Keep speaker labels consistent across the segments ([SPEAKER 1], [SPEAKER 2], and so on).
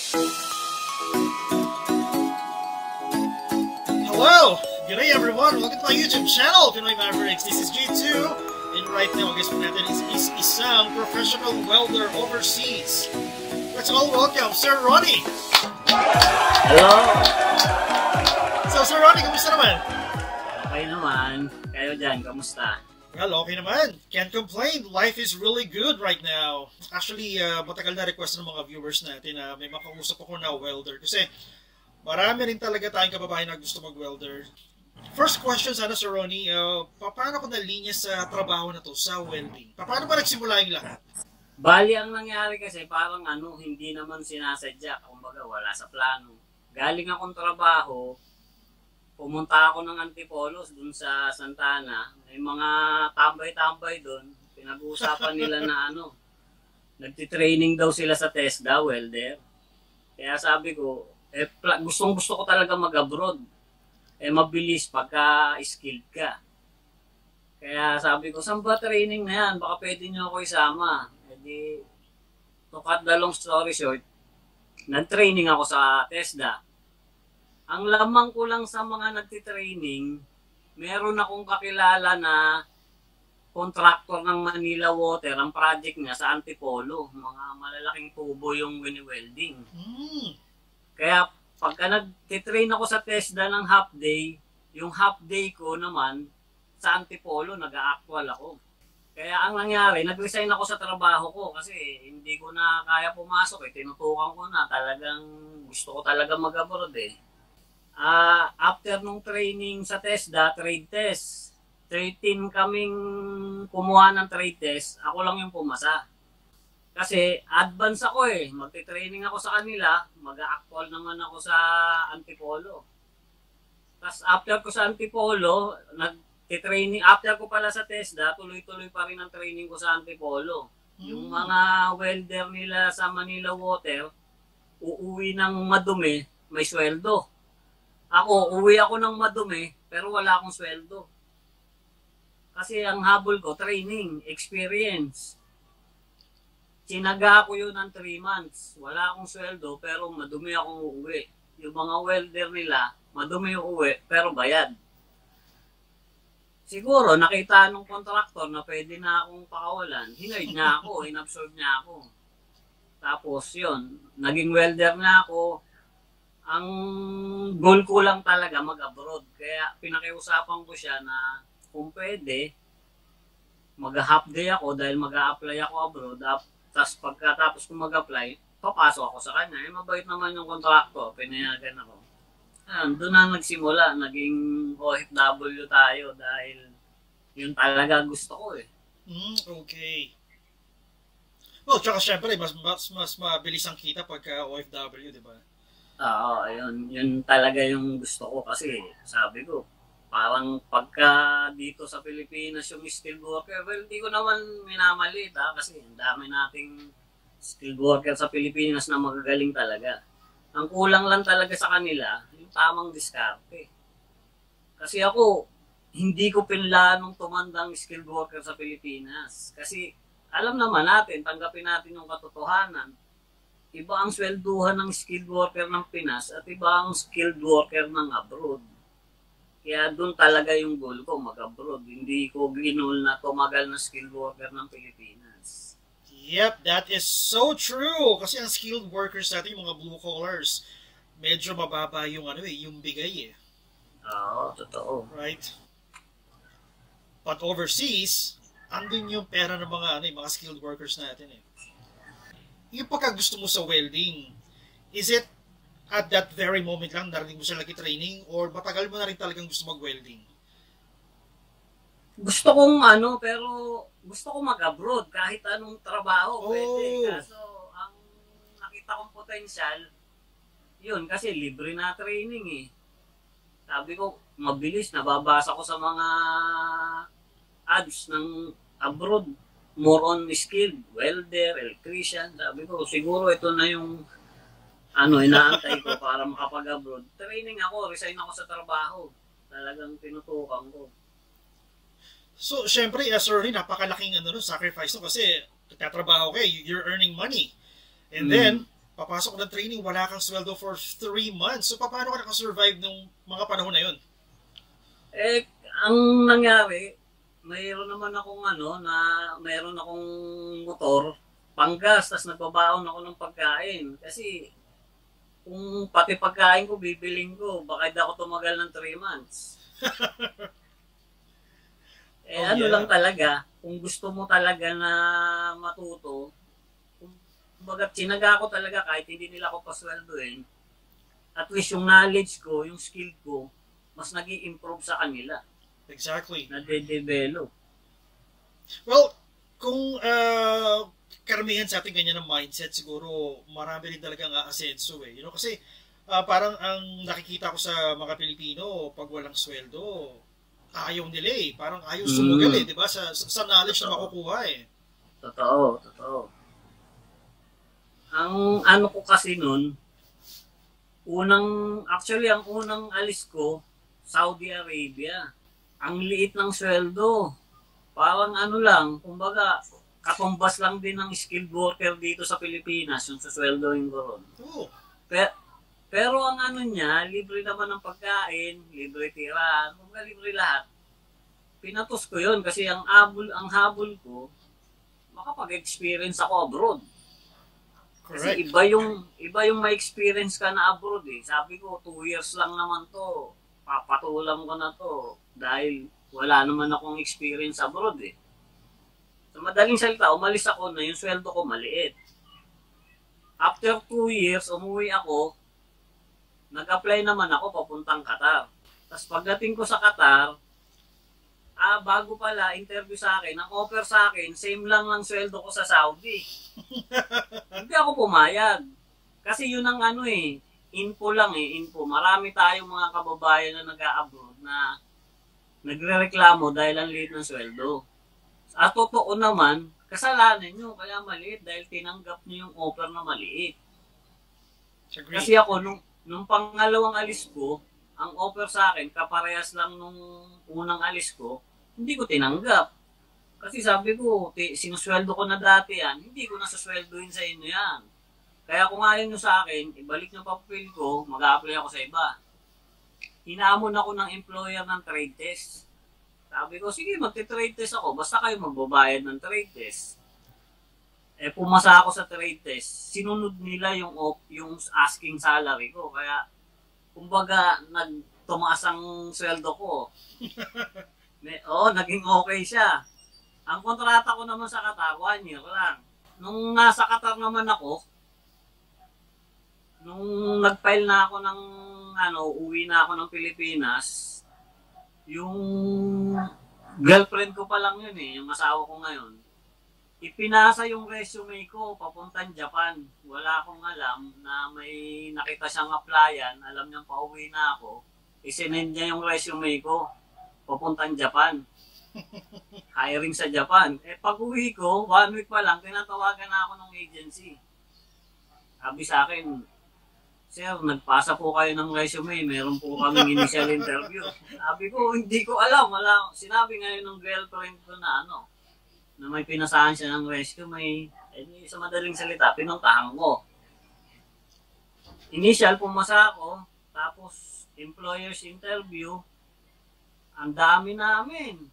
[SPEAKER 1] Hello! Good day everyone! Welcome to my YouTube channel, Pinoy Mavericks. This is G2, and right now, guess po natin is isang professional welder overseas. Let's all welcome Sir Ronnie!
[SPEAKER 2] Hello!
[SPEAKER 1] So Sir Ronnie, kamusta naman?
[SPEAKER 2] Okay naman. Kayo dyan, kamusta?
[SPEAKER 1] Well, okay naman. Can't complain. Life is really good right now. Actually, matagal na request ng mga viewers natin na may makausap ako na welder. Kasi marami rin talaga tayong kababayan na gusto mag-welder. First question sana, Sir Ronnie, paano ko nalinya sa trabaho na to, sa welding? Paano ba nagsimula yung lahat?
[SPEAKER 2] Bali, ang nangyari kasi parang hindi naman sinasadya. Kumbaga, wala sa plano. Galing akong trabaho, pumunta ako ng Antipolos dun sa Santana. May mga tambay-tambay dun. Pinag-uusapan nila na nagtitraining daw sila sa TESDA, welder. Kaya sabi ko, gustong-gusto ko talaga mag-abroad. Mabilis pagka skilled ka. Kaya sabi ko, saan ba training na yan? Baka pwede nyo ako isama. To cut the long story short, nag-training ako sa TESDA. Ang lamang ko lang sa mga nagtitraining, meron akong kakilala na contractor ng Manila Water, ang project niya sa Antipolo. Mga malalaking tubo yung wini-welding. Kaya pagka nagtitrain ako sa TESDA ng half day, yung half day ko naman sa Antipolo, nag-a-actual ako. Kaya ang nangyari, nag-resign ako sa trabaho ko kasi hindi ko na kaya pumasok. Tinutukan ko na, talagang gusto ko talaga mag-abroad After nung training sa TESDA, trade test, 13 kaming kumuha ng trade test, ako lang yung pumasa. Kasi advance ako magti-training ako sa kanila, mag-a-actual naman ako sa Antipolo. Tapos after ko sa Antipolo, nag-training, after ko pala sa TESDA, tuloy-tuloy pa rin ang training ko sa Antipolo. Yung mga welder nila sa Manila Water, uuwi ng madumi, may sweldo. Ako, uwi ako ng madumi, pero wala akong sweldo. Kasi ang habol ko, training, experience. Sinaga ko yun ng 3 months. Wala akong sweldo, pero madumi akong uuwi. Yung mga welder nila, madumi yung uwi, pero bayad. Siguro, nakita nung contractor na pwede na akong pakawalan. Hinoid niya ako, inabsorb niya ako. Tapos yun, naging welder na ako. Ang goal ko lang talaga mag-abroad. Kaya pinakiusapan ko siya na kung pwede, mag-half day ako dahil mag-a-apply ako abroad. Tapos pagkatapos ko mag-apply, papasok ako sa kanya. Mabait naman yung kontrakto, pinayagan ako. Doon na nagsimula, naging OFW tayo dahil yun talaga gusto ko
[SPEAKER 1] Okay. Well, tsaka syempre, mas mabilis ang kita pagka OFW, di ba?
[SPEAKER 2] Oo, yun talaga yung gusto ko kasi sabi ko, parang pagka dito sa Pilipinas yung skilled worker, well, hindi ko naman minamalit kasi ang dami nating skilled worker sa Pilipinas na magagaling talaga. Ang kulang lang talaga sa kanila, yung tamang diskarte. Kasi ako, hindi ko pinlanong tumandang skilled worker sa Pilipinas. Kasi alam naman natin, tanggapin natin yung katotohanan. Iba ang swelduhan ng skilled worker ng Pinas at iba ang skilled worker ng abroad. Kaya doon talaga yung goal ko, mag-abroad. Hindi ko ginol na tumagal na skilled worker ng Pilipinas.
[SPEAKER 1] Yep, that is so true. Kasi ang skilled workers natin, yung mga blue collars, medyo mababa yung yung bigay
[SPEAKER 2] Oo, totoo.
[SPEAKER 1] Right? But overseas, andun yung pera ng mga skilled workers natin Yung pagka gusto mo sa welding, is it at that very moment lang narinig mo siya nag-training or matagal mo na rin talagang gusto mag-welding?
[SPEAKER 2] Gusto kong pero gusto ko mag-abroad kahit anong trabaho pwede. Kaso ang nakita kong potential, yun kasi libre na training Sabi ko, mabilis, nababasa ko sa mga ads ng abroad. More on skilled, welder, electrician. Sabi ko, siguro ito na yung inaantay ko para makapag-abroad. Training ako, resign ako sa trabaho. Talagang tinutukan ko.
[SPEAKER 1] So, syempre, sorry, napakalaking sacrifice kasi tatrabaho you're earning money. And then, papasok ng training, wala kang sweldo for 3 months. So, paano ka nakasurvive nung mga panahon na yun?
[SPEAKER 2] Eh, ang nangyari, mayroon naman akong mayroon akong motor, panggas, tas nagbabaon ako ng pagkain. Kasi, kung pati pagkain ko, bibiling ko, baka hindi ako tumagal ng 3 months. Lang talaga, kung gusto mo talaga na matuto, kumbaga, tsinaga ko talaga kahit hindi nila ako pasweldoin, at least yung knowledge ko, yung skill ko, mas nag-i-improve sa kanila.
[SPEAKER 1] Exactly.
[SPEAKER 2] Nade-develop.
[SPEAKER 1] Well, kung karamihan sa ating ganyan ng mindset, siguro marami rin talagang aasenso eh. Kasi parang ang nakikita ko sa mga Pilipino, pag walang sweldo, ayaw nila eh. Parang ayaw sumugal eh, di ba? Sa knowledge na makukuha eh.
[SPEAKER 2] Totoo. Ang ano ko kasi nun, ang unang alis ko, Saudi Arabia. Ang liit ng sweldo. Parang kumbaga, katumbas lang din ng skilled worker dito sa Pilipinas, yung susweldoin ko ron.
[SPEAKER 1] Oh.
[SPEAKER 2] Pero ang niya, libre naman ng pagkain, libre tira, kumbaga libre lahat. Pinatos ko yun kasi ang habol ko, makapag-experience ako abroad. Kasi
[SPEAKER 1] Correct.
[SPEAKER 2] iba yung may experience ka na abroad eh. Sabi ko, 2 years lang naman to. Papatulang ko na to. Dahil wala naman akong experience abroad eh. Sa madaling salita, umalis ako na yung sweldo ko maliit. After 2 years, umuwi ako. Nag-apply naman ako papuntang Qatar. Tapos pagdating ko sa Qatar, bago pala interview sa akin, ang offer sa akin, same lang ng sweldo ko sa Saudi. Hindi ako pumayag. Kasi yun ang info lang eh, info. Marami tayong mga kababayan na nag-a-abroad na nagre-reklamo dahil ang liit ng sweldo. At totoo naman, kasalanan nyo, kaya maliit dahil tinanggap nyo yung offer na maliit.
[SPEAKER 1] Agree.
[SPEAKER 2] Kasi ako, nung pangalawang alis ko, ang offer sa akin, kaparehas lang nung unang alis ko, hindi ko tinanggap. Kasi sabi ko, sinusweldo ko na dati yan, hindi ko nasusweldoin sa inyo yan. Kaya kung ayaw nyo sa akin, ibalik nyo papel ko, mag-a-apply ako sa iba. Hinaamon ako ng employer ng trade test. Sabi ko, sige, magte-trade test ako, basta kayo magbabayad ng trade test. Pumasa ako sa trade test, sinunod nila yung asking salary ko. Kaya, kumbaga, tumaas ang sweldo ko. Naging okay siya. Ang kontrata ko naman sa Qatar, 1 year lang. Nung nasa Qatar naman ako, nung nag-file na ako ng, uwi na ako ng Pilipinas, yung girlfriend ko pa lang yun eh, yung asawa ko ngayon, ipinasa yung resume ko papuntang Japan. Wala akong alam na may nakita siyang applyan, alam niyang pauwi na ako, isinend niya yung resume ko papuntang Japan. Hiring sa Japan. Pag uwi ko, 1 week pa lang, tinatawagan na ako ng agency. Sabi sa akin, sir, nagpasa po kayo ng resume, meron po kaming initial interview. Sabi ko, hindi ko alam. Sinabi ngayon ng girlfriend ko na na may pinasahan siya ng resume. Sa madaling salita, pinuntahan ko. Initial, pumasa ako, tapos employer's interview, ang dami namin.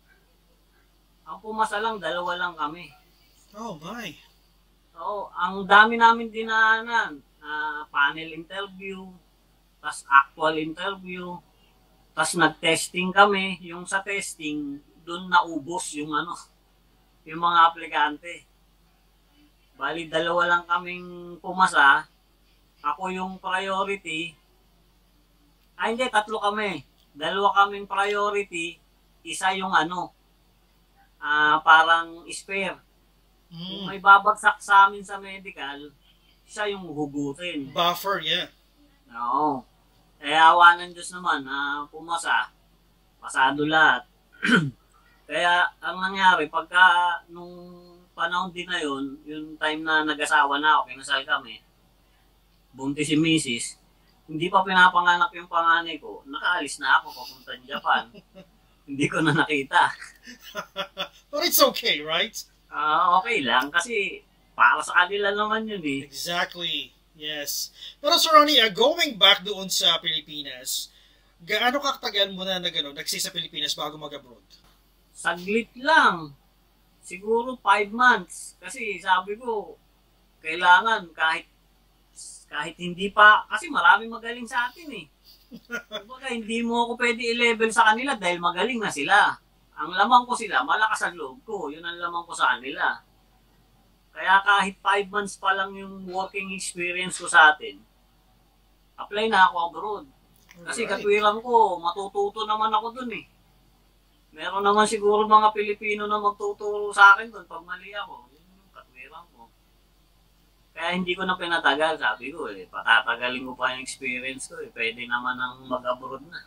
[SPEAKER 2] Ang pumasa lang, 2 lang kami.
[SPEAKER 1] Oh my.
[SPEAKER 2] Oo, ang dami namin dinaanan. Panel interview, tas actual interview, tas nag-testing kami. Yung sa testing, doon naubos yung yung mga aplikante. Bali, 2 lang kaming pumasa. Ako yung priority. Hindi, 3 kami. 2 kaming priority, isa yung parang spare. Kung may babagsak sa amin sa medical, siya yung hugutin.
[SPEAKER 1] Buffer, yeah.
[SPEAKER 2] Oo. Awa ng Diyos naman na pumasa. Pasado lahat. Kaya ang nangyari, pagka nung panahon din na yun, yung time na nag-asawa na ako, kinasal kami, buntis si Mrs., hindi pa pinapanganak yung panganay ko, nakaalis na ako papuntang Japan. Hindi ko na nakita.
[SPEAKER 1] But it's okay, right?
[SPEAKER 2] Okay lang kasi para sa kanila naman yun eh.
[SPEAKER 1] Exactly. Yes. Pero Sir Ronnie, going back doon sa Pilipinas, gaano kakatagal mo na nagsi sa Pilipinas bago mag-abroad?
[SPEAKER 2] Saglit lang. Siguro 5 months. Kasi sabi ko, kailangan kahit hindi pa, kasi maraming magaling sa atin eh. Kumbaga, hindi mo ako pwede i-level sa kanila dahil magaling na sila. Ang lamang ko sila, malakas ang loob ko. Yun ang lamang ko sa kanila. Kaya kahit 5 months pa lang yung working experience ko sa atin, apply na ako abroad. Kasi katwiran ko, matututo naman ako dun eh. Meron naman siguro mga Pilipino na magtuturo sa akin dun pag mali ako. Yun yung katwiran ko. Kaya hindi ko na pinatagal, sabi ko eh. Patatagalin ko pa yung experience ko eh. Pwede naman ang mag-abroad na.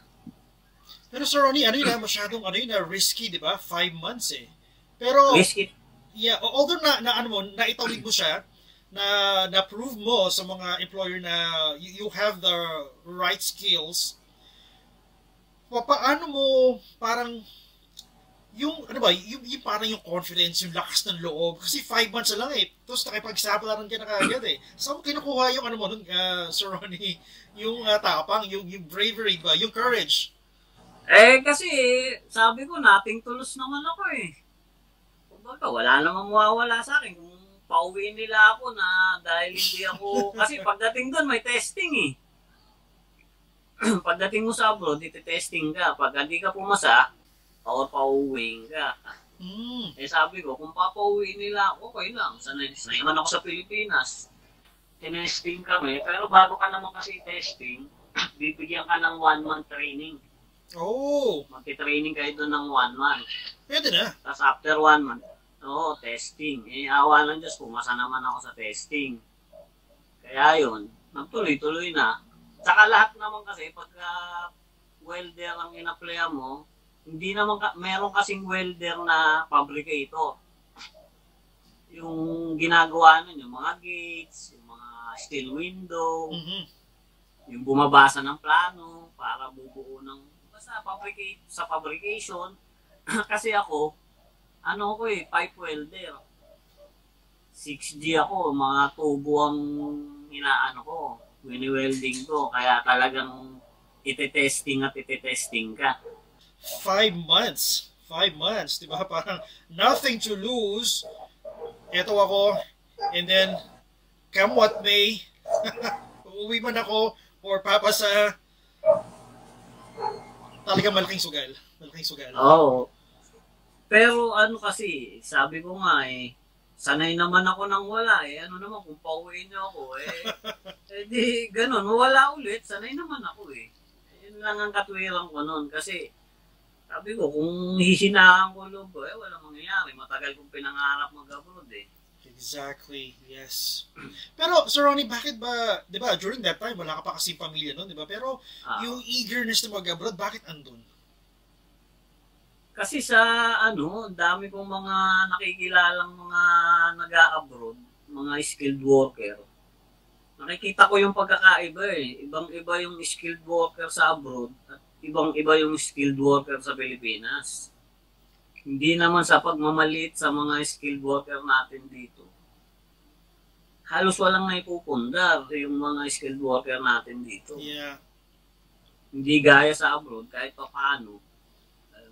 [SPEAKER 1] Pero Sir Ronnie, masyadong risky, di ba? 5 months eh. Pero,
[SPEAKER 2] Risky.
[SPEAKER 1] yeah, although naitawid mo siya, na-prove mo sa mga employer na you have the right skills, paano mo parang yung parang yung confidence, yung lakas ng loob, kasi 5 months na lang eh, tapos nakipagsabaran ka na kagad eh. Saan mo kinukuha yung Sir Ronnie, yung tapang, yung bravery ba, yung courage?
[SPEAKER 2] Kasi sabi ko, nating tulos naman ako eh. Kumbaga, wala namang mawawala sa akin kung pauwiin nila ako na dahil hindi ako, kasi pagdating doon may testing eh. Pagdating mo sa abroad, iti-testing ka. Pag hindi ka pumasa, pauwiin ka. Sabi ko, kung papauwiin nila, okay lang. Sanay naman ako sa Pilipinas. Tinesting kami, pero bago ka naman kasi testing, bibigyan ka ng 1 month training.
[SPEAKER 1] Oh!
[SPEAKER 2] Magti-training kayo doon ng 1 month.
[SPEAKER 1] Pwede na.
[SPEAKER 2] Tapos after 1 month, testing. Awa ng Diyos, pumasa naman ako sa testing. Kaya yun, nagtuloy-tuloy na. Tsaka lahat naman kasi, pagka welder ang in-applyan mo, hindi naman, meron kasing welder na fabricator. Yung ginagawa nun, yung mga gates, yung mga steel window, yung bumabasa ng plano para bubuo ng, basta sa fabrication. Kasi ako, pipe welder. 6G ako, mga tubo ang wini-welding ko. Kaya talagang iti-testing ka.
[SPEAKER 1] 5 months. 5 months, di ba? Parang nothing to lose. Ito ako, and then, come what may, uuwi man ako, or papasa, talagang malaking sugal. Malaking sugal.
[SPEAKER 2] Oo. Pero kasi, sabi ko nga sanay naman ako nang wala naman kung pauwiin niyo ako di ganun, wala ulit, sanay naman ako Yun lang ang katwiran ko nun kasi sabi ko, kung hihinaan ko loob ko, walang mangyayari. Matagal kong pinangarap mag-abroad
[SPEAKER 1] Exactly, yes. Pero, Sir Ronnie, bakit ba, di ba, during that time, wala ka pa kasi pamilya nun, di ba? Pero, yung eagerness na mag-abroad, bakit andun?
[SPEAKER 2] Kasi sa, dami kong mga nakikilalang mga nag-a-abroad, mga skilled worker. Nakikita ko yung pagkakaiba Ibang-iba yung skilled worker sa abroad at ibang-iba yung skilled worker sa Pilipinas. Hindi naman sa pagmamaliit sa mga skilled worker natin dito. Halos walang naipupundar yung mga skilled worker natin dito.
[SPEAKER 1] Yeah.
[SPEAKER 2] Hindi gaya sa abroad, kahit pa paano.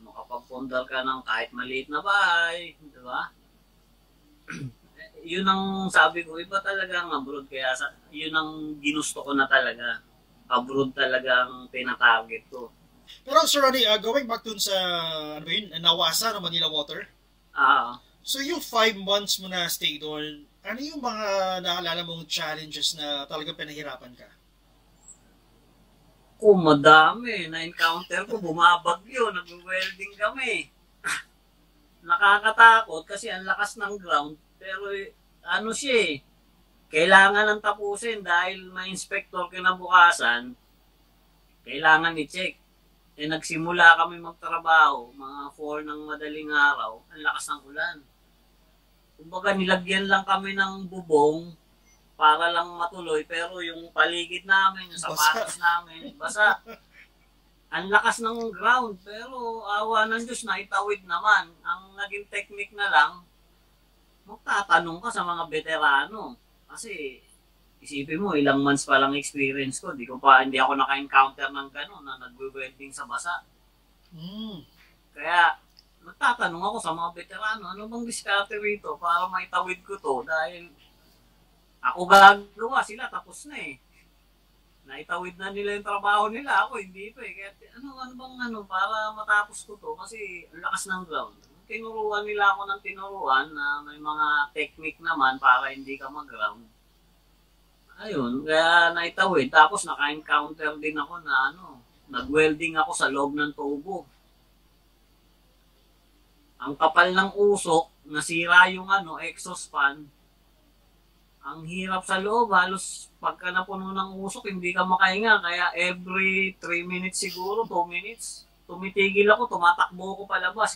[SPEAKER 2] Makapagpundar ka ng kahit maliit na bahay, di ba? Yun ang sabi ko, iba talaga ang abroad. Kaya yun ang ginusto ko na talaga. Abroad talaga ang pinatarget ko.
[SPEAKER 1] Pero Sir Ronnie, going back dun sa Nawasa na Manila Water. So yung 5 months mo na stay doon, ano yung mga naalala mong challenges na talagang pinahirapan ka?
[SPEAKER 2] Madami. Na-encounter ko, bumabagyo, nag-welding kami. Nakakatakot kasi ang lakas ng ground. Pero kailangan ng tapusin dahil may inspector kinabukasan, kailangan i-check. Nagsimula kami magtrabaho, mga 4 ng madaling araw, ang lakas ng ulan. Kumbaga nilagyan lang kami ng bubong para lang matuloy, pero yung paligid namin, yung sapatos namin, basa. Ang lakas ng ground, pero awa ng Diyos, naitawid naman. Ang naging technique na lang, magtatanong ka sa mga veterano. Kasi Isipin mo, ilang months pa lang experience ko, hindi ako naka-encounter ng gano'n na nagwe-welding sa basa.
[SPEAKER 1] Mm.
[SPEAKER 2] Kaya, nagtatanong ako sa mga veterano, ano bang diskarte rito para maitawid ko to? Dahil ako gagawa, sila tapos na eh. Naitawid na nila yung trabaho nila, ako hindi pa eh. Kaya para matapos ko to kasi ang lakas ng ground. Tinuruan nila ako ng tinuruan na may mga technique naman para hindi ka mag-ground. Ayun, kaya naitawid. Tapos naka-encounter din ako na nag-welding ako sa loob ng tubo. Ang kapal ng usok, nasira yung exhaust fan. Ang hirap sa loob, halos pagka napuno ng usok, hindi ka makahinga. Kaya every 3 minutes siguro, 2 minutes, tumitigil ako, tumatakbo ko palabas.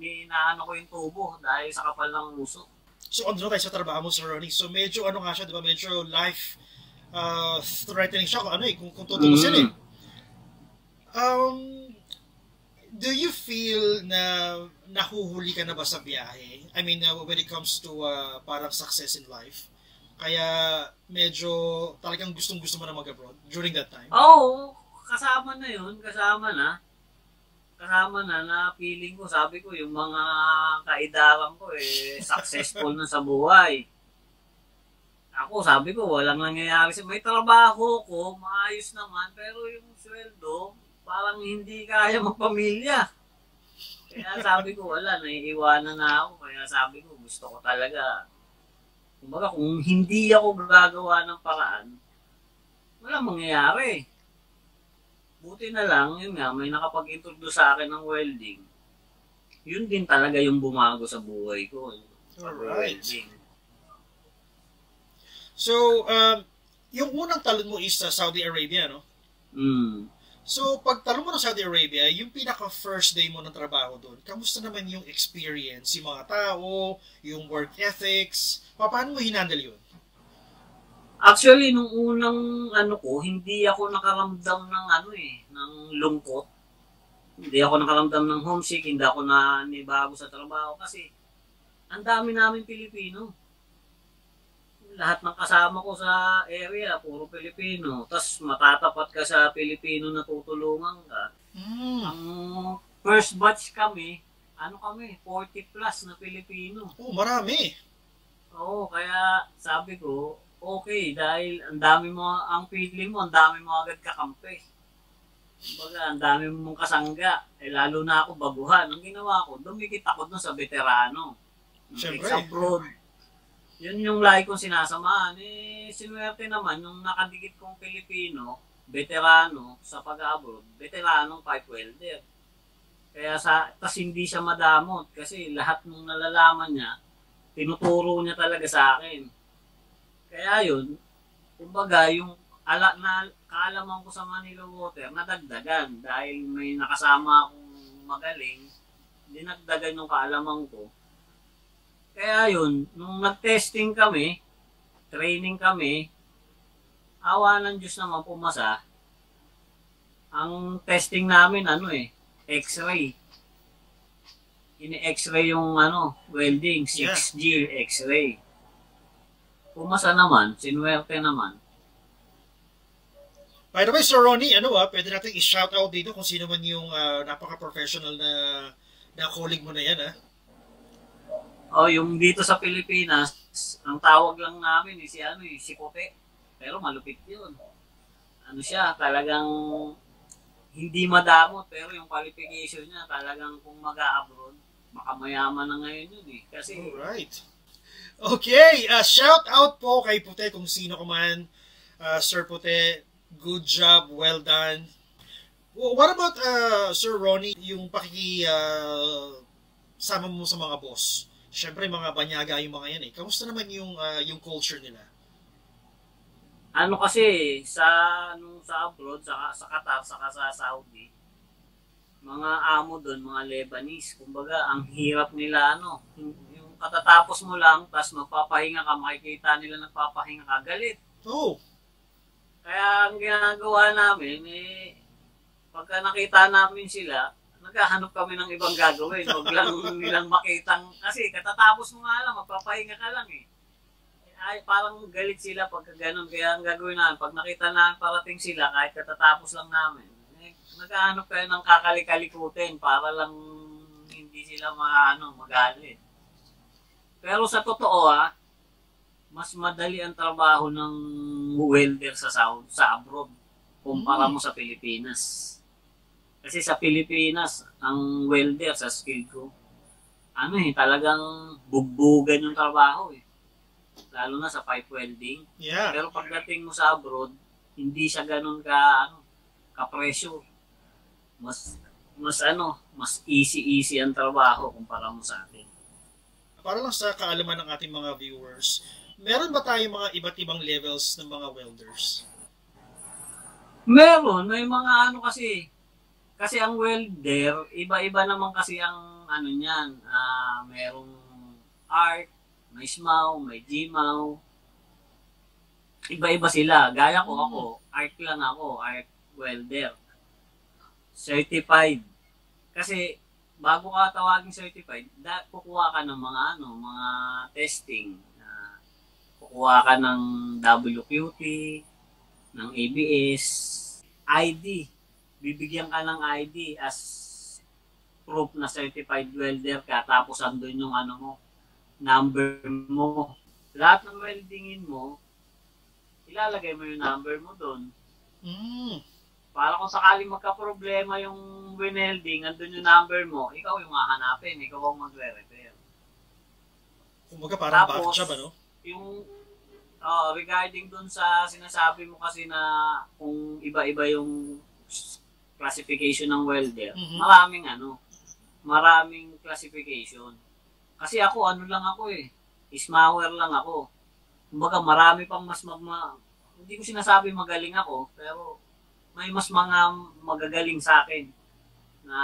[SPEAKER 2] Inaano ko yung tubo dahil sa kapal ng usok.
[SPEAKER 1] So, ano tayo sa trabaho mo, Sir Ronnie? So, medyo nga siya, di ba? Medyo life threatening siya kung tutusin eh. Do you feel na nahuhuli ka na ba sa biyahe? I mean, when it comes to parang success in life? Kaya medyo talagang gustong-gusto mo na mag-abroad during that time?
[SPEAKER 2] Oo, kasama na yun. Kasama na feeling ko, sabi ko, yung mga kaidaran ko successful na sa buhay. Ako, sabi ko, walang nangyayari. May trabaho ko, maayos naman, pero yung sweldo, parang hindi kaya magpamilya. Kaya sabi ko, wala, naiiwanan na ako. Kaya sabi ko, gusto ko talaga. Kumbaga, kung hindi ako gagawa ng paraan, walang mangyayari. Buti na lang, yun nga, may nakapag-introduce sa akin ng welding. Yun din talaga yung bumago sa buhay ko.
[SPEAKER 1] Alright. So, yung unang talon mo is sa Saudi Arabia, no? So, pag talon mo ng Saudi Arabia, yung pinaka-first day mo ng trabaho doon, kamusta naman yung experience? Yung mga tao, yung work ethics, paano mo hinandle yun?
[SPEAKER 2] Actually, nung unang hindi ako nakaramdam ng lungkot. Hindi ako nakaramdam ng homesick, hindi ako nanibago sa trabaho kasi ang dami namin Pilipino. Lahat ng kasama ko sa area, puro Pilipino. Tapos matatapat ka sa Pilipino na tutulungan ka. Ang first batch kami, 40 plus na Pilipino.
[SPEAKER 1] Oh, marami.
[SPEAKER 2] Oo, kaya sabi ko, okay, dahil ang feeling mo, ang dami mo agad kakampi. Kumbaga, ang dami mong kasangga. Lalo na ako baguhan. Ang ginawa ko, dumikit ako dun sa veterano.
[SPEAKER 1] Siyempre.
[SPEAKER 2] Abroad. Yun yung lagi kong sinasamahan. Sinuwerte naman, yung nakadikit kong Pilipino, veterano sa pag-abroad, veteranong pipe welder. Kaya tas hindi siya madamot kasi lahat ng nalalaman niya, tinuturo niya talaga sa akin. Kaya yun, kumbaga yung kaalaman ko sa Manila Water, nadagdagan dahil may nakasama akong magaling, dinagdagan yung kaalaman ko. Kaya yun, nung nag-testing kami, training kami, awa ng Diyos naman pumasa. Ang testing namin, X-ray. Ini-X-ray yung welding, 6G X-ray. Pumasa naman, sinuwerte naman.
[SPEAKER 1] By the way, Sir Ronnie, pwede natin i-shoutout dito kung sino man yung napaka-professional na colleague mo na yan, ha?
[SPEAKER 2] Yung dito sa Pilipinas, ang tawag lang namin si Kote. Pero malupit yun. Siya, talagang hindi madamot, pero yung qualification niya, talagang kung mag-a-abroad, makamayaman na ngayon yun eh. Kasi,
[SPEAKER 1] alright. Okay, shout out po kay Pute kung sino ka man. Sir Pute, good job, well done. What about Sir Ronnie, yung sama mo sa mga boss? Siyempre mga banyaga yung mga yan eh. Kamusta naman yung culture nila?
[SPEAKER 2] Kasi sa abroad, sa Qatar, sa Saudi, mga amo doon, mga Lebanese, kumbaga ang hirap nila yung katatapos mo lang, tapos magpapahinga ka, makikita nila nagpapahinga ka, galit.
[SPEAKER 1] Oh.
[SPEAKER 2] Kaya ang ginagawa namin, pagka nakita namin sila, naghahanap kami ng ibang gagawin. Huwag lang nilang makitang, kasi katatapos mo nga lang, magpapahinga ka lang eh. ay parang galit sila pagka ganun. Kaya ang gagawin namin, pag nakita na parating sila, kahit katatapos lang namin, nag-aanap kayo ng kakalikalikutin para lang hindi sila magalit. Pero sa totoo mas madali ang trabaho ng welder sa abroad kumpara mo sa Pilipinas. Kasi sa Pilipinas, ang welder sa skill ko, talagang bugbugan yung trabaho eh. Lalo na sa pipe welding.
[SPEAKER 1] Yeah.
[SPEAKER 2] Pero pagdating mo sa abroad, hindi siya ganun ka-pressure. Mas easy ang trabaho kumpara mo sa atin.
[SPEAKER 1] Para lang sa kaalaman ng ating mga viewers, meron ba tayong mga iba't ibang levels ng mga welders?
[SPEAKER 2] Meron, may mga kasi ang welder, iba-iba naman kasi ang niyan. Merong art, may SMAW, may GMAW. Iba-iba sila. Gaya ko ako, art welder. Certified. Kasi bago ka tawaging certified, kukuha ka ng mga testing. Kukuha ka ng WQT, ng ABS, ID. Bibigyan ka ng ID as proof na certified welder ka, tapos andun yung number mo. Lahat ng weldingin mo, ilalagay mo yung number mo doon. Para kung sakaling magka-problema yung winelding, andun yung number mo, ikaw yung hahanapin, ikaw ang magre-repair.
[SPEAKER 1] Kumbaga parang back job,
[SPEAKER 2] Yung regarding dun sa sinasabi mo kasi na kung iba-iba yung classification ng welder, maraming classification. Kasi ako, lang ako Ismawer lang ako. Kumbaga, marami pang hindi ko sinasabi magaling ako, pero may mas mga magagaling sa akin na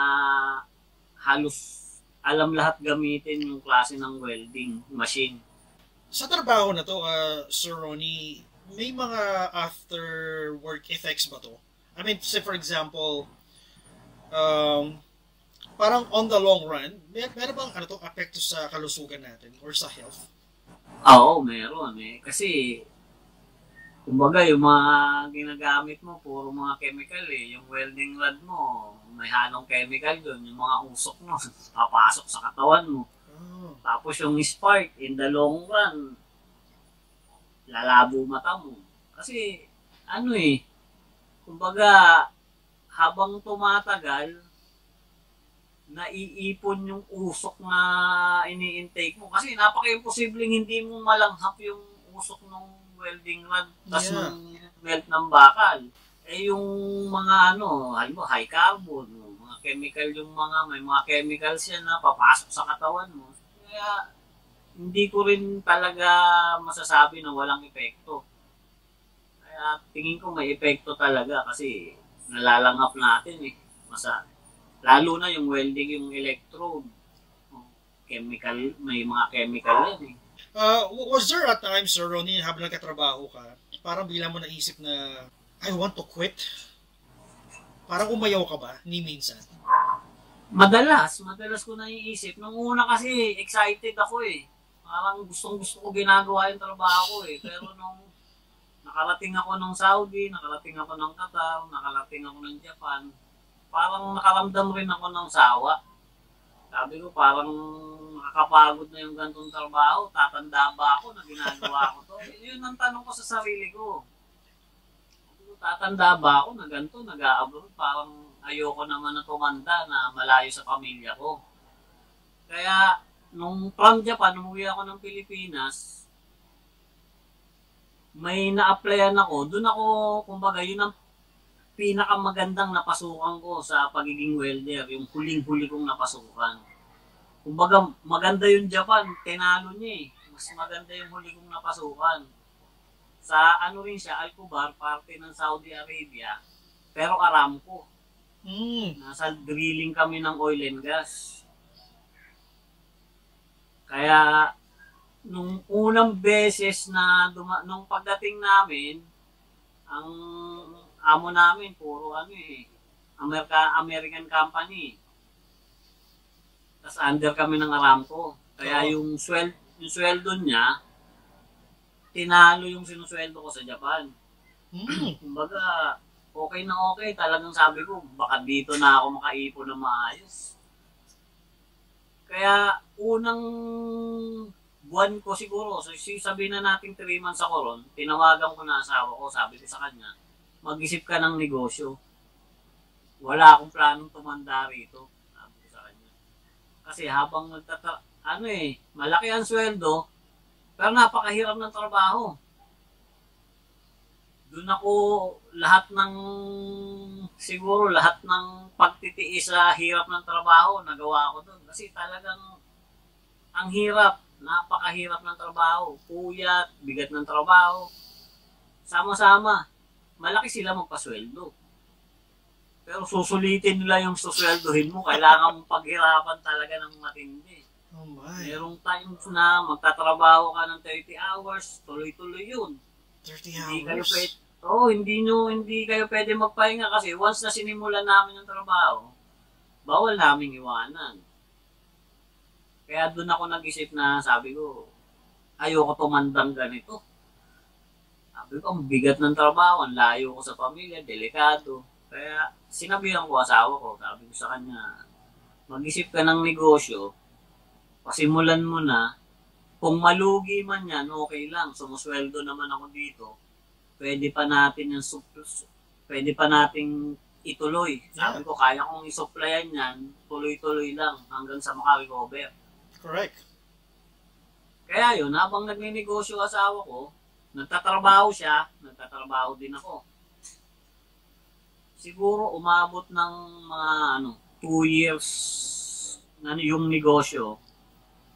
[SPEAKER 2] halos alam lahat gamitin yung klase ng welding machine.
[SPEAKER 1] Sa trabaho na to, Sir Ronnie, may mga after work effects ba to? I mean, say for example, parang on the long run, meron bang apekto sa kalusugan natin or sa health?
[SPEAKER 2] Oo, meron Kasi, kumbaga, yung mga ginagamit mo, puro mga chemical Yung welding rod mo, may halong chemical yun. Yung mga usok mo, papasok sa katawan mo. Tapos yung spark, in the long run, lalabo mata mo. Kasi, kumbaga, habang tumatagal, naiipon yung usok na ini-intake mo. Kasi napaka-imposibleng hindi mo malanghap yung usok ng welding rod tas ng melt ng bakal. Yung mga high carbon, mga chemical may mga chemicals yan na papasok sa katawan mo. Kaya, hindi ko rin talaga masasabi na walang epekto. Kaya tingin ko may epekto talaga kasi nalalanghap natin lalo na yung welding, yung electrode. Chemical, may mga chemical yan
[SPEAKER 1] Was there a time, Sir Ronnie, habang nagkatrabaho ka, parang bigla mo naisip na, I want to quit? Parang umayaw ka ba, ni minsan?
[SPEAKER 2] Madalas ko naiisip. Nung una kasi, excited ako Parang gustong-gusto ko ginagawa yung trabaho Pero nung nakarating ako ng Saudi, nakarating ako ng Qatar, nakarating ako ng Japan, parang nakaramdam rin ako ng sawa. Sabi ko, parang nakakapagod na yung ganitong trabaho. Tatanda ba ako na ginagawa ko to? Yun ang tanong ko sa sarili ko. Tatanda ba ako na ganito, nag-a-abroad? Parang ayoko naman na tumanda na malayo sa pamilya ko. Kaya, nung from Japan, umuwi ako ng Pilipinas, may na-applyan ako. Doon ako, kumbaga, yun ang pinakamagandang napasukan ko sa pagiging welder, yung huling-huli kong napasukan. Kumbaga, maganda yung Japan, tinalo niya Mas maganda yung huli kong napasukan. Sa rin siya, Alcobar, parte ng Saudi Arabia, pero Aramco. Nasa drilling kami ng oil and gas. Kaya, nung unang beses na nung pagdating namin, ang amo namin, puro American company. Tapos under kami ng Aramco. Kaya yung sweldo niya, tinalo yung sinusweldo ko sa Japan.
[SPEAKER 1] Hmm.
[SPEAKER 2] Kumbaga, okay na okay. Talagang sabi ko, baka dito na ako makaipon na maayos. Kaya, unang buwan ko siguro, so sabihin na natin 3 months ako ron, tinawagan ko na asawa ko, sabi ko sa kanya, mag-isip ka ng negosyo. Wala akong planong tumanda rito, sabi ko sa kanya. Kasi habang malaki ang sweldo, pero napakahirap ng trabaho. Doon ako siguro lahat ng pagtitiis sa hirap ng trabaho, nagawa ko doon. Kasi talagang ang hirap, napakahirap ng trabaho. Puyat, bigat ng trabaho. Sama-sama, malaki sila magpasweldo. Pero susulitin nila yung susweldohin mo, kailangan mong paghirapan talaga ng matindi.
[SPEAKER 1] Oh my.
[SPEAKER 2] Merong times na magtatrabaho ka ng 30 hours, tuloy-tuloy yun.
[SPEAKER 1] 30
[SPEAKER 2] Hindi
[SPEAKER 1] hours?
[SPEAKER 2] hindi kayo pwede magpahinga kasi once na sinimulan namin yung trabaho, bawal namin iwanan. Kaya doon ako nag-isip na sabi ko, ayoko tumandang ganito. Sabi ko, ang bigat ng trabaho, ang layo ko sa pamilya, delikado. Kaya sinabihan ko asawa ko, sabi ko sa kanya, mag-isip ka ng negosyo, pasimulan mo na, kung malugi man yan, okay lang, sumusweldo naman ako dito, pwede pa natin ituloy. Sabi ko, kaya kong isupplyan yan, tuloy-tuloy lang hanggang sa makarecover.
[SPEAKER 1] Correct.
[SPEAKER 2] Kaya yun, habang nagninegosyo asawa ko, nagtatrabaho siya, nagtatrabaho din ako. Siguro umabot ng mga 2 years na yung negosyo,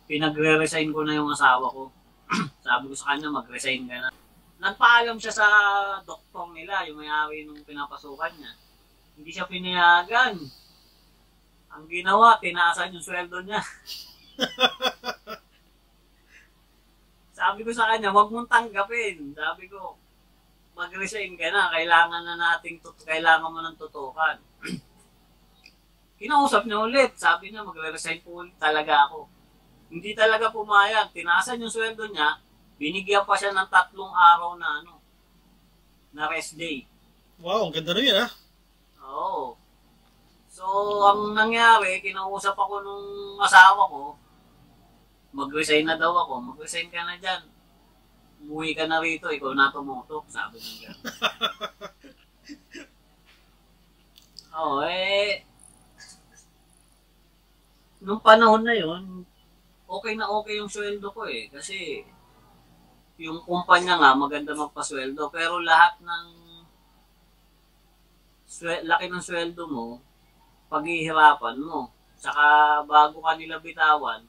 [SPEAKER 2] pinagre-resign ko na yung asawa ko. Sabi ko sa kanya, mag-resign ka na. Nagpaalam siya sa doktor nila, yung may-ari nung pinapasukan niya. Hindi siya pinayagan. Ang ginawa, tinaasan yung sweldo niya. Sabi ko sa kanya, wag mong tanggapin. Sabi ko, mag-resign ka na, kailangan mo ng tutukan. Kinausap niya ulit, sabi niya, magre-resign po ulit talaga ako. Hindi talaga pumayag, tinaasan yung sweldo niya, binigyan pa siya ng 3 araw na rest day.
[SPEAKER 1] Wow, ang ganda na yun, ha?
[SPEAKER 2] Oo. So, ang nangyari, kinausap ako nung asawa ko, mag-resign na daw ako, mag-resign ka na dyan. Umuwi ka na rito, ikaw na tumutok, sabi niya. Oo, nung panahon na yun, okay na okay yung sweldo ko kasi yung kumpanya nga maganda magpasweldo pero lahat ng laki ng sweldo mo paghihirapan mo saka bago ka nila bitawan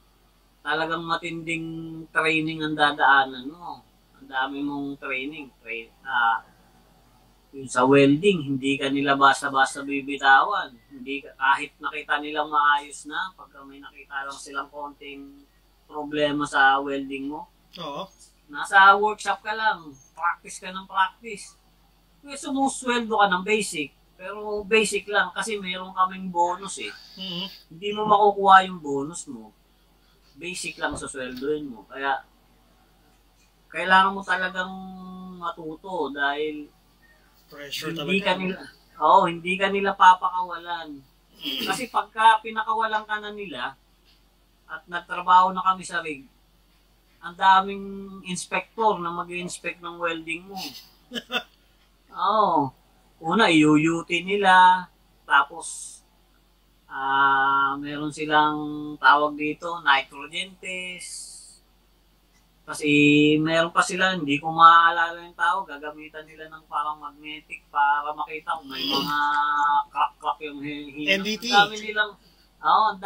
[SPEAKER 2] talagang matinding training ang dadaanan mo, ang dami mong training yung sa welding hindi ka nila basta-basta bibitawan, hindi kahit nakita nilang maayos na pagka may nakita lang silang konting problema sa welding mo.
[SPEAKER 1] Oo.
[SPEAKER 2] Nasa workshop ka lang, practice ka ng practice. Kaya sumusweldo ka ng basic, pero basic lang kasi mayroon kaming bonus
[SPEAKER 1] Mm-hmm.
[SPEAKER 2] Hindi mo makukuha yung bonus mo. Basic lang sa sweldoin mo. Kaya, kailangan mo talagang matuto dahil
[SPEAKER 1] Pressure
[SPEAKER 2] hindi ka nila papakawalan. Kasi pagka pinakawalan ka na nila at nagtrabaho na kami sa rig, ang daming inspector na mag-inspect ng welding mo. Oo. Una, i-UUT nila. Tapos, meron silang tawag dito, nitrogen test. Kasi meron pa sila, hindi ko maaalala yung tawag, gagamitan nila ng parang magnetic para makita kung may mga crack-crack yung hinang.
[SPEAKER 1] NDT.
[SPEAKER 2] Ang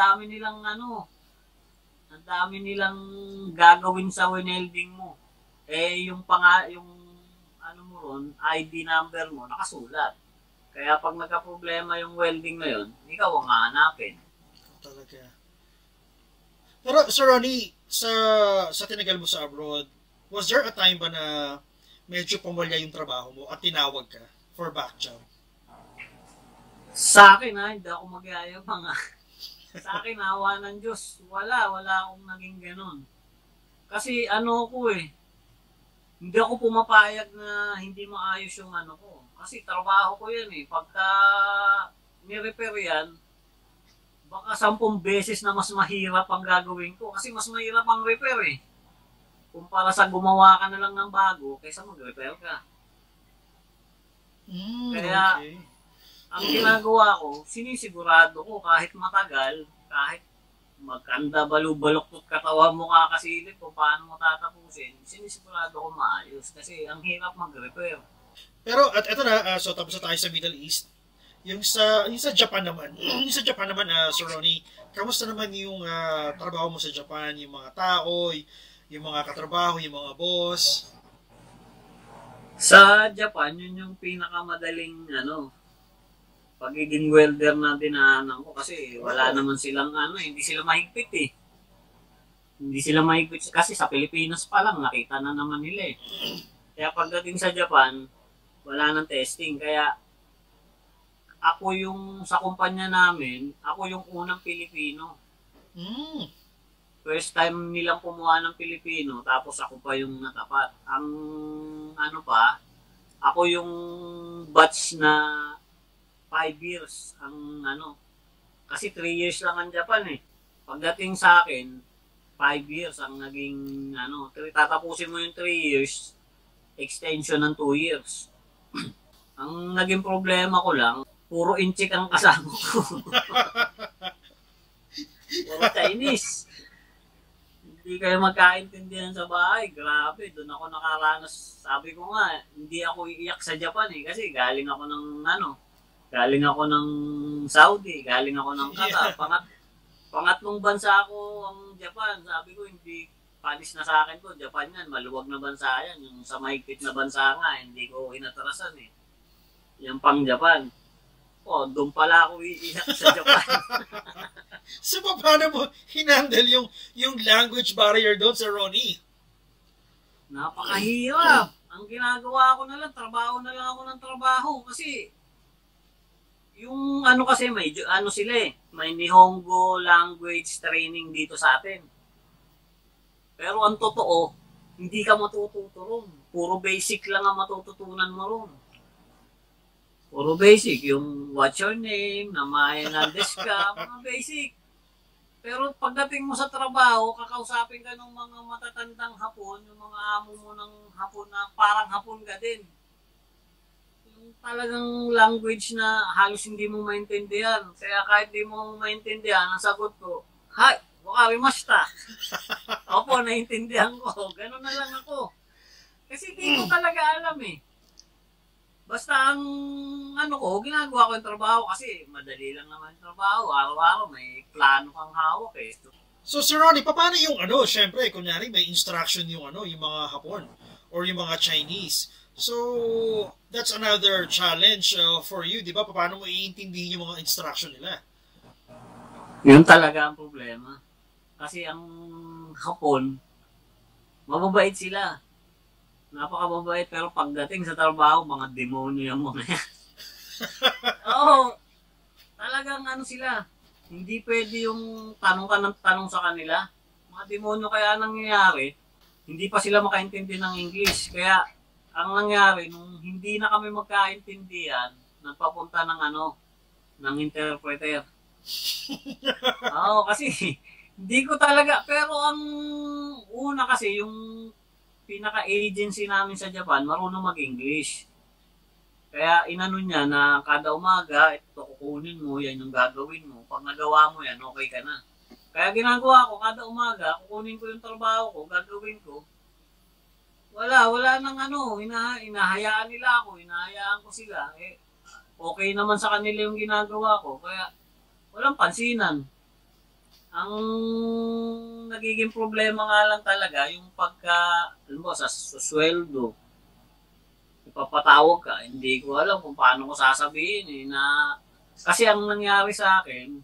[SPEAKER 2] dami nilang gagawin sa welding mo. Yung mo ron, ID number mo, nakasulat. Kaya pag nagka-problema yung welding na yun, ikaw ang hahanapin.
[SPEAKER 1] Talaga. Pero, Sir Ronnie, sa tinagal mo sa abroad, was there a time ba na medyo pumalya yung trabaho mo at tinawag ka for back job?
[SPEAKER 2] Sa akin hindi ako magyayabang Sa akin, awa ng Diyos, wala akong naging ganun. Kasi hindi ako pumapayag na hindi maayos yung ano ko. Kasi trabaho ko yan eh. Pagka ni-repair yan, baka 10 beses na mas mahirap ang gagawin ko. Kasi mas mahirap ang repair eh. Kumpara sa gumawa ka na lang ng bago, kaysa mag-repair ka. Kaya,
[SPEAKER 1] Okay.
[SPEAKER 2] ang ginagawa ko, sinisigurado ko kahit matagal, kahit magkanda balu-baluktot katawan mo kakasilip kung paano mo tatapusin, sinisigurado ko maayos. Kasi ang hirap mag-repair.
[SPEAKER 1] Pero at eto na, so tapos na tayo sa Middle East. Yung sa Japan naman, Sir Ronnie, kamusta naman yung trabaho mo sa Japan, yung mga tao, yung mga katrabaho, yung mga boss?
[SPEAKER 2] Sa Japan, yun yung pinakamadaling pagiging welder na dinaanan ko kasi wala naman silang hindi sila mahigpit eh. Hindi sila mahigpit kasi sa Pilipinas pa lang nakita na naman nila eh. Kaya pagdating sa Japan, wala nang testing. Kaya ako yung sa kumpanya namin, ako yung unang Pilipino.
[SPEAKER 1] Mm.
[SPEAKER 2] First time nilang kumuha ng Pilipino, tapos ako pa yung natapat. Ang ako yung batch na 5 years ang kasi 3 years lang ang Japan eh. Pagdating sa akin, 5 years ang naging tatapusin mo yung 3 years, extension ng 2 years. Ang naging problema ko lang, puro inchik ang kasama ko. Puro Chinese. Hindi kayo magkaintindihan sa bahay. Grabe, doon ako nakaranas. Sabi ko nga, hindi ako iiyak sa Japan eh. Kasi galing ako ng Saudi, galing ako ng Qatar. Pangatlong bansa ko ang Japan. Sabi ko, hindi panis na sa akin to. Japan yan, maluwag na bansa yan. Yung sa mahigpit na bansa nga, hindi ko inatrasan eh. Yan pang Japan. Doon pala ako iiyak sa Japan.
[SPEAKER 1] So, paano mo hinandle yung language barrier doon, Sir Ronnie?
[SPEAKER 2] Napakahirap. Ang ginagawa ko na lang, trabaho na lang ako ng trabaho. Kasi, yung kasi may sila eh. May Nihongo language training dito sa atin. Pero ang totoo, hindi ka matututo. Puro basic lang ang matututunan mo ron. Puro basic, yung what's your name, namae nandes ka, mga basic. Pero pagdating mo sa trabaho, kakausapin ka ng mga matatandang Hapon, yung mga amo mo ng Hapon na parang Hapon ka din. Yung talagang language na halos hindi mo maintindihan. Kaya kahit di mo maintindihan, ang sagot ko, "Hi, wakarimashita." Opo, naintindihan ko. Ganun na lang ako. Kasi di ko talaga alam eh. Basta ang ginagawa ko yung trabaho kasi madali lang naman yung trabaho. Araw-araw may plano kang hawak eh.
[SPEAKER 1] So, Sir Ronnie, paano yung syempre, kunyari may instruction yung yung mga Hapon or yung mga Chinese. So, that's another challenge for you, di ba? Paano mo iintindihin yung mga instruction nila?
[SPEAKER 2] Yun talaga ang problema. Kasi ang Hapon, mababait sila. Napakababait, pero pagdating sa trabaho, mga demonyo yung mga yan. Oo, talagang sila. Hindi pwede yung tanong ka ng tanong sa kanila. Mga demonyo kaya nangyayari, hindi pa sila makaintindi ng English. Kaya, ang nangyari, nung hindi na kami magkaintindihan, nagpapunta ng interpreter. Oo, kasi hindi ko talaga, pero ang una kasi, yung pinaka-agency namin sa Japan, marunong mag-English. Kaya inano niya na kada umaga, ito kukunin mo, yan yung gagawin mo. Pag nagawa mo yan, okay ka na. Kaya ginagawa ko, kada umaga, kukunin ko yung trabaho ko, gagawin ko. Wala nang hinahayaan nila ako, hinahayaan ko sila. Okay naman sa kanila yung ginagawa ko, kaya walang pansinan. Ang nagiging problema nga lang talaga, yung sa sweldo, ipapatawag ka, hindi ko alam kung paano ko sasabihin kasi ang nangyari sa akin,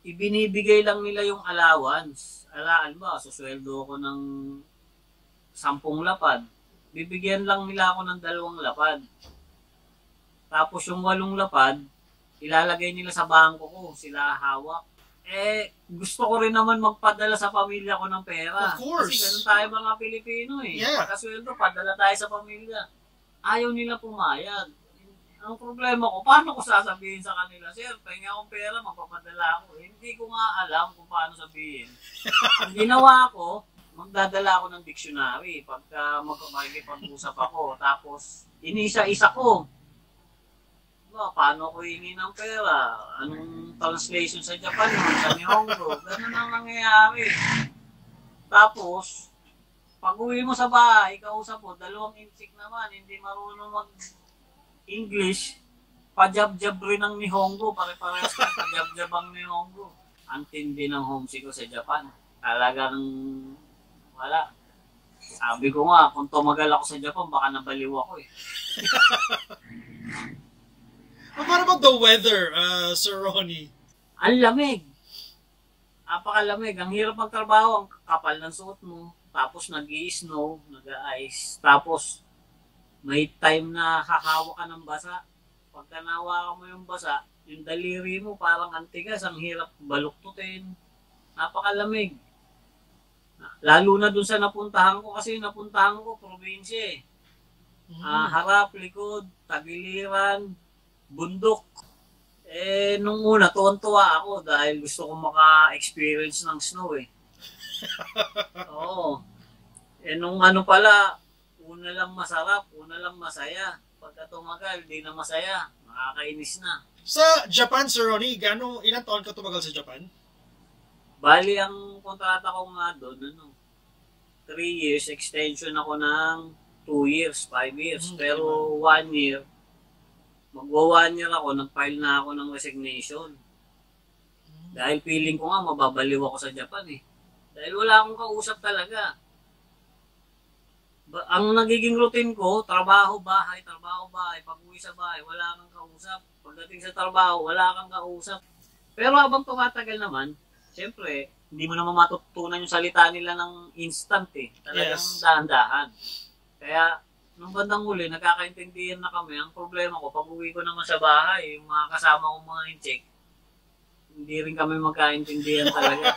[SPEAKER 2] ibinibigay lang nila yung allowance. Susweldo ko ng 10 lapad, bibigyan lang nila ako ng 2 lapad. Tapos yung 8 lapad, ilalagay nila sa bangko ko, sila hawak. Gusto ko rin naman magpadala sa pamilya ko ng pera.
[SPEAKER 1] Of course.
[SPEAKER 2] Kasi ganun tayo mga Pilipino eh.
[SPEAKER 1] Yeah.
[SPEAKER 2] Pagkasweldo, padala tayo sa pamilya. Ayaw nila pumayag. Ang problema ko, paano ko sasabihin sa kanila, Sir, pahinga akong pera, magpapadala ako. Hindi ko nga alam kung paano sabihin. Ang ginawa ko, magdadala ako ng dictionary pagka makikipag-usap ako. Tapos, inisa-isa ko. Paano ko hingi ng pera? Anong translation sa Japan yun? Sa Nihongo? Ganun ang nangyayari. Tapos, pag uwi mo sa bahay, kausap mo, 2 insik naman, hindi marunong mag-English, pajab-jab rin ang Nihongo, pare-parehas ka, pajab-jab ang Nihongo. Ang tindi ng homesick ko sa Japan. Talagang wala. Sabi ko nga, kung tumagal ako sa Japan, baka nabaliw ako eh.
[SPEAKER 1] What about the weather, Sir Ronnie?
[SPEAKER 2] Ang lamig. Napakalamig. Ang hirap magtrabaho. Ang kapal ng suot mo. Tapos nag-i-snow, nag-ice. Tapos may time na hahawa ka ng basa. Pagka nahawakan mo yung basa, yung daliri mo parang antigas. Ang hirap baluktutin. Napakalamig. Lalo na dun sa napuntahan ko kasi napuntahan ko probinsya eh. Harap, likod, tagiliran, bundok. Nung una, tuwan-tuwa ako dahil gusto kong maka-experience ng snow eh. Oo. Nung ano pala, una lang masarap, una lang masaya. Pagka tumagal, di na masaya. Nakakainis na.
[SPEAKER 1] Sa Japan, Sir Ronnie, ilang taon ka tumagal sa Japan?
[SPEAKER 2] Bali, ang kontrata ko nga doon, 3 years, extension ako ng 2 years, 5 years. Pero 1 year, magwa 1 year ako, nag-file na ako ng resignation. Dahil feeling ko nga, mababaliw ako sa Japan eh. Dahil wala akong kausap talaga. Ang nagiging routine ko, trabaho, bahay, pag-uwi sa bahay, wala kang kausap. Pagdating sa trabaho, wala kang kausap. Pero habang tumatagal naman, siyempre, hindi mo naman matutunan yung salita nila ng instant eh. Talagang dahan-dahan. Kaya, nung bandang huli, nagkakaintindihan na kami. Ang problema ko, pag uwi ko naman sa bahay, yung mga kasama kong mga incheck, hindi rin kami magkaintindihan talaga.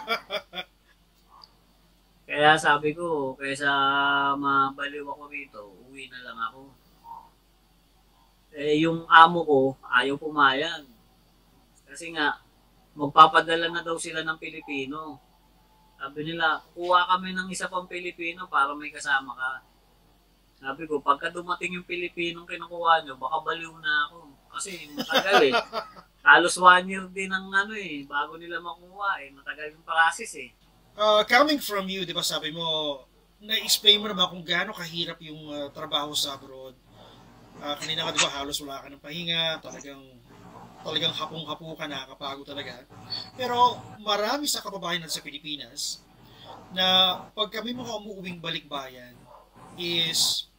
[SPEAKER 2] Kaya sabi ko, kaysa mabaliw ako rito, uwi na lang ako. Yung amo ko, ayaw pumayag. Kasi nga, magpapadala na daw sila ng Pilipino. Sabi nila, kuha kami ng isa pang Pilipino para may kasama ka. Sabi ko, pagka dumating yung Pilipinong kinukuha nyo, baka baliw na ako. Kasi matagal eh. Halos 1 year din ang bago nila makuha eh. Matagal yung process eh.
[SPEAKER 1] Coming from you, di ba sabi mo, na-explain mo naman kung gaano kahirap yung trabaho sa abroad. Kanina ka di ba halos wala ka ng pahinga, talagang hapong-hapo ka, nakakapagod talaga. Pero marami sa kababayan natin sa Pilipinas na pag kami mga umuuwing balikbayan is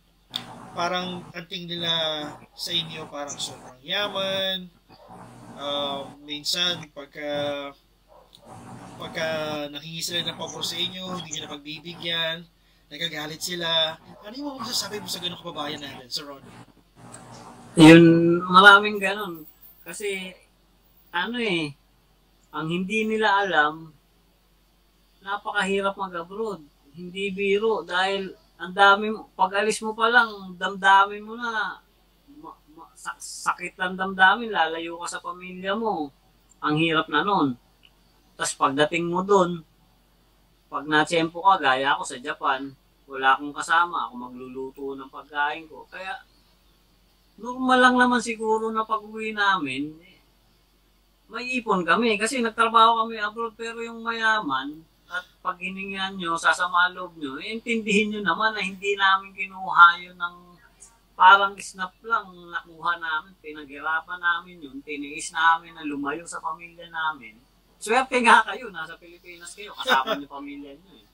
[SPEAKER 1] parang anting nila sa inyo parang sobrang yaman. Minsan pagka nahingi sila ng pabor sa inyo, hindi nyo na pagbibigyan, nagagalit sila. Ano yung masasabi mo sa ganong kababayan natin, Sir Ron?
[SPEAKER 2] Yun, maraming ganon. Kasi, ang hindi nila alam, napakahirap mag-abroad. Hindi biro dahil ang dami, pag-alis mo pa lang, damdamin mo na, sakit lang damdamin, lalayo ka sa pamilya mo. Ang hirap na nun. Tapos pagdating mo dun, pag na-tsempo ka, gaya ako sa Japan, wala akong kasama, ako magluluto ng pagkain ko. Kaya, normal lang naman siguro na pag-uwi namin, may ipon kami. Kasi nagtrabaho kami abroad, pero yung mayaman, at pag hiningan nyo, sasama loob nyo, intindihin nyo naman na hindi namin kinuha yun ng parang snap lang nakuha namin, pinaghirapan namin yun, tiniis namin na lumayo sa pamilya namin. Swerte nga kayo, nasa Pilipinas kayo, kasama niyo pamilya niyo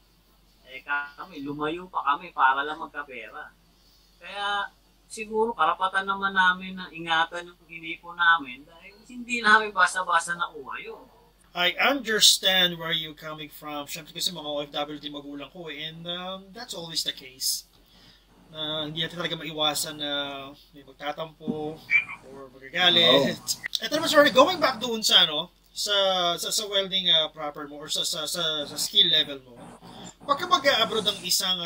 [SPEAKER 2] eh. Kami, lumayo pa kami para lang magkapera. Kaya siguro karapatan naman namin na ingatan yung inipo namin dahil hindi namin basta-basta nakuha yun.
[SPEAKER 1] I understand where you're coming from. Siyempre kasi mga OFW din magulang ko and that's always the case. Hindi natin talaga maiwasan na may magtatampo or magagalit. Ito naman, sorry, going back doon sa sa welding proper mo or sa skill level mo. Pagka mag-abroad ang isang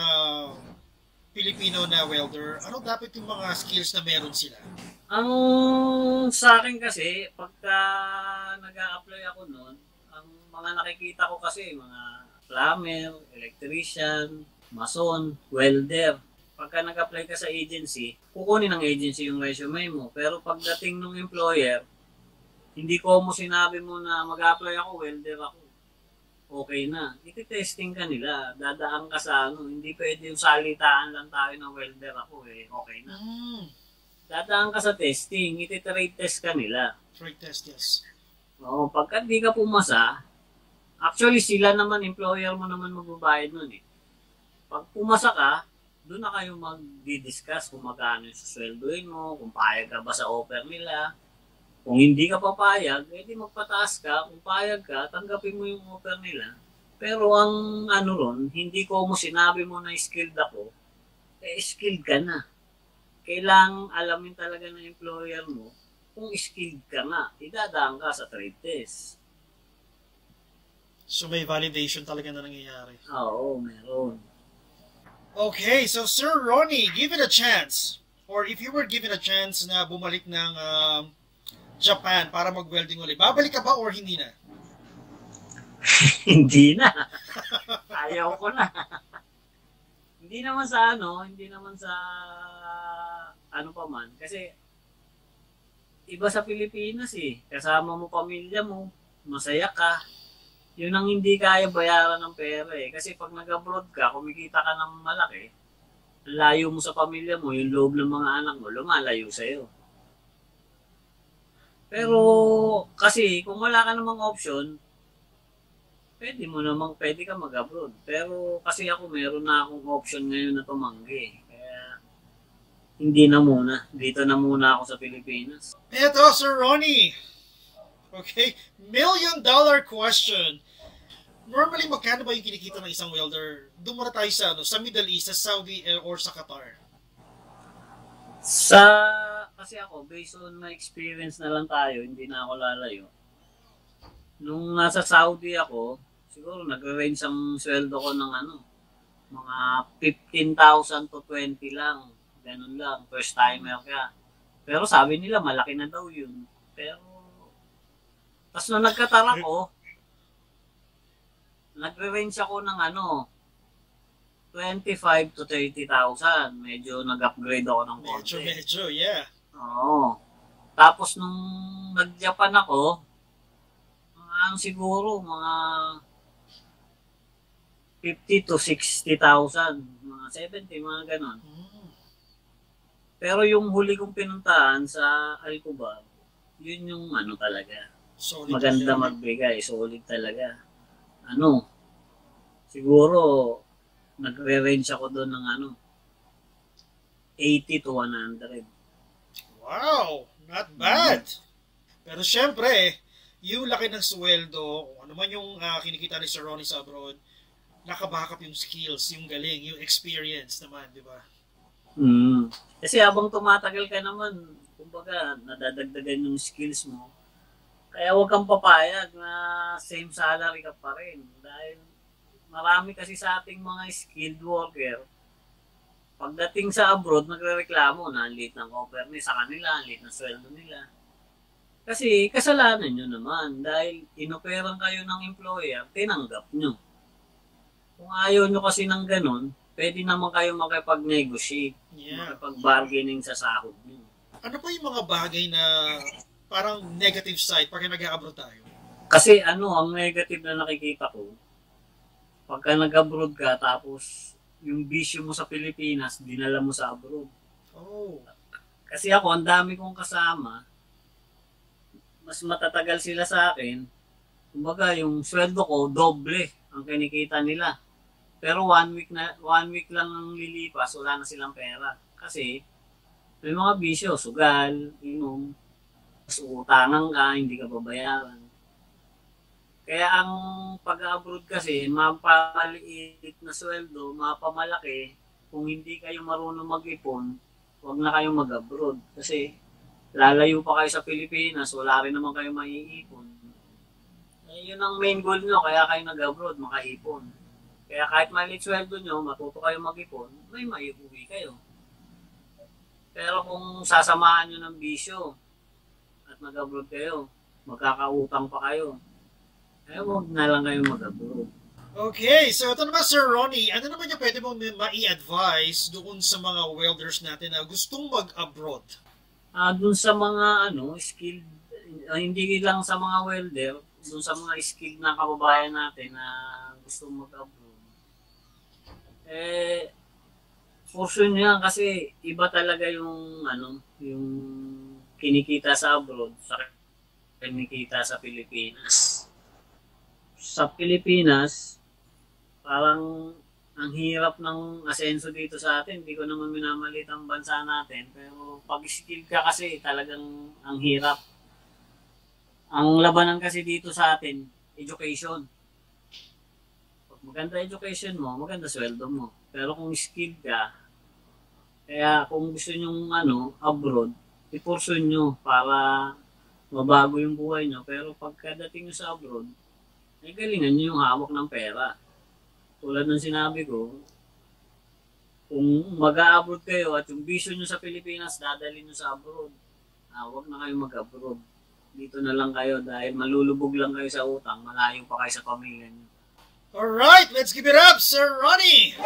[SPEAKER 1] Filipino na welder, ano dapat yung mga skills na meron sila?
[SPEAKER 2] Ang sa akin kasi, pagka nag-a-apply ako noon, ang mga nakikita ko kasi, mga plumber, electrician, mason, welder. Pagka nag-apply ka sa agency, kukunin ng agency yung resume mo. Pero pagdating ng employer, hindi ko mo sinabi mo na mag-apply ako, welder ako. Okay na. Iti-testing ka nila. Dadaan ka sa Hindi pwede yung salitaan lang tayo ng welder ako Okay na. Dadaan ka sa testing. Iti-trade test ka nila.
[SPEAKER 1] Trade test, yes.
[SPEAKER 2] Oo. Pagka di ka pumasa, actually sila naman, employer mo naman magbabayad nun Pag pumasa ka, doon na kayo mag-discuss kung magkano yung susweldoin mo, kung payag ka ba sa offer nila. Kung hindi ka papayag, edi magpataas ka. Kung payag ka, tanggapin mo yung offer nila. Pero ang ron, hindi ko mo sinabi mo na skilled ako, skilled ka na. Kailangang alamin talaga ng employer mo kung skilled ka nga. Idadaan ka sa trade test.
[SPEAKER 1] So may validation talaga na nangyayari.
[SPEAKER 2] Oo, meron.
[SPEAKER 1] Okay, so Sir Ronnie, give it a chance. Or if you were given a chance na bumalik ng Japan para mag-welding ulit, babalik ka ba or hindi na?
[SPEAKER 2] Hindi na. Ayaw ko na. Hindi naman sa pa man. Kasi iba sa Pilipinas Kasama mo pamilya mo, masaya ka. Yun ang hindi kaya bayaran ng pera Kasi pag nag-abroad ka, kumikita ka ng malaki, layo mo sa pamilya mo, yung loob ng mga anak mo, lumalayo sa'yo. Pero kasi kung wala ka namang option, pwede ka mag-abroad. Pero kasi ako meron na akong option ngayon na tumanggi. Kaya hindi na muna. Dito na muna ako sa Pilipinas.
[SPEAKER 1] Eto, Sir Ronnie. Okay, $1 million question. Normally, magkano ba yung kinikita ng isang welder? Doon muna tayo sa Middle East, sa Saudi or sa Qatar.
[SPEAKER 2] Kasi ako, based on my experience na lang tayo, hindi na ako lalayo. Nung nasa Saudi ako, siguro nagre-range ang sweldo ko ng mga 15,000 to 20 lang. Ganun lang, first timer ka. Pero sabi nila, malaki na daw yun. Pero, tas nung nagkatara ko, nagre-range ako ng 25 to 30,000. Medyo nag-upgrade ako ng konti.
[SPEAKER 1] Medyo, yeah.
[SPEAKER 2] Oo. Tapos nung nag-Japan ako, siguro, mga 50 to 60,000. Mga 70, mga ganon. Pero yung huli kong pinuntahan sa Alcobar, yun yung talaga.
[SPEAKER 1] Solid
[SPEAKER 2] maganda magbigay. Solid talaga. Siguro, nagre-range ako doon ng 80 to 100.
[SPEAKER 1] Wow, not bad. Pero syempre, yung laki ng sweldo, kung ano man yung kinikita ni Sir Ronnie sa abroad, nakabackup yung skills, yung galing, yung experience naman, di ba?
[SPEAKER 2] Kasi habang tumatagal ka naman, kumbaga, nadadagdagan yung skills mo. Kaya huwag kang papayag na same salary ka pa rin. Dahil marami kasi sa ating mga skilled worker, pagdating sa abroad, nagre-reklamo na ang liit ng offer sa kanila, ang liit ng sweldo nila. Kasi kasalanan nyo naman dahil inoperan kayo ng employer, tinanggap nyo. Kung ayaw nyo kasi ng ganun, pwede naman kayo makipag-negotiate, makipag-bargaining sa sahod nyo.
[SPEAKER 1] Ano pa yung mga bagay na parang negative side pag nag-abroad tayo?
[SPEAKER 2] Kasi ang negative na nakikita ko, pagka nag-abroad ka tapos yung bisyo mo sa Pilipinas, dinala mo sa abroad.
[SPEAKER 1] Oh.
[SPEAKER 2] Kasi ako, ang dami kong kasama, mas matatagal sila sa akin. Kumbaga, yung sweldo ko, doble ang kinikita nila. Pero 1 week lang ang lilipas, wala na silang pera. Kasi, may mga bisyo, sugal, inom, utangan ka, hindi ka babayaran. Kaya ang pag-abroad kasi, mapamaliit na sweldo, mapamalaki. Kung hindi kayo marunong mag-ipon, huwag na kayong mag-abroad. Kasi lalayo pa kayo sa Pilipinas, wala rin naman kayo maiipon. Yun ang main goal nyo, kaya kayo nag-abroad, makaipon. Kaya kahit maliit sweldo nyo, matuto kayo mag-ipon, may maiuwi kayo. Pero kung sasamahan nyo ng bisyo at mag-abroad kayo, magkakautang pa kayo, huwag na lang kayo mag-abroad.
[SPEAKER 1] Okay, so ito naman Sir Ronnie, ano naman yung pwede mong mai-advise doon sa mga welders natin na gustong mag-abroad?
[SPEAKER 2] Doon sa mga skilled, hindi lang sa mga welder, doon sa mga skilled na kababayan natin na gustong mag-abroad. Portion niya kasi iba talaga yung yung kinikita sa abroad sa kinikita sa Pilipinas. Sa Pilipinas, parang ang hirap ng asenso dito sa atin. Hindi ko naman minamalit ang bansa natin. Pero pag skill ka kasi, talagang ang hirap. Ang labanan kasi dito sa atin, education. Pag maganda education mo, maganda sweldo mo. Pero kung skill ka, kaya kung gusto nyong abroad, i-pursue nyo para mabago yung buhay nyo. Pero pagkadating nyo sa abroad, galingan nyo yung hawak ng pera. Tulad ng sinabi ko, kung mag-a-abroad kayo at yung vision nyo sa Pilipinas, dadalhin nyo sa abroad. Huwag na kayo mag-abroad. Dito na lang kayo dahil malulubog lang kayo sa utang, malayo pa kayo sa pamilya nyo.
[SPEAKER 1] Alright, let's give it up, Sir Ronnie!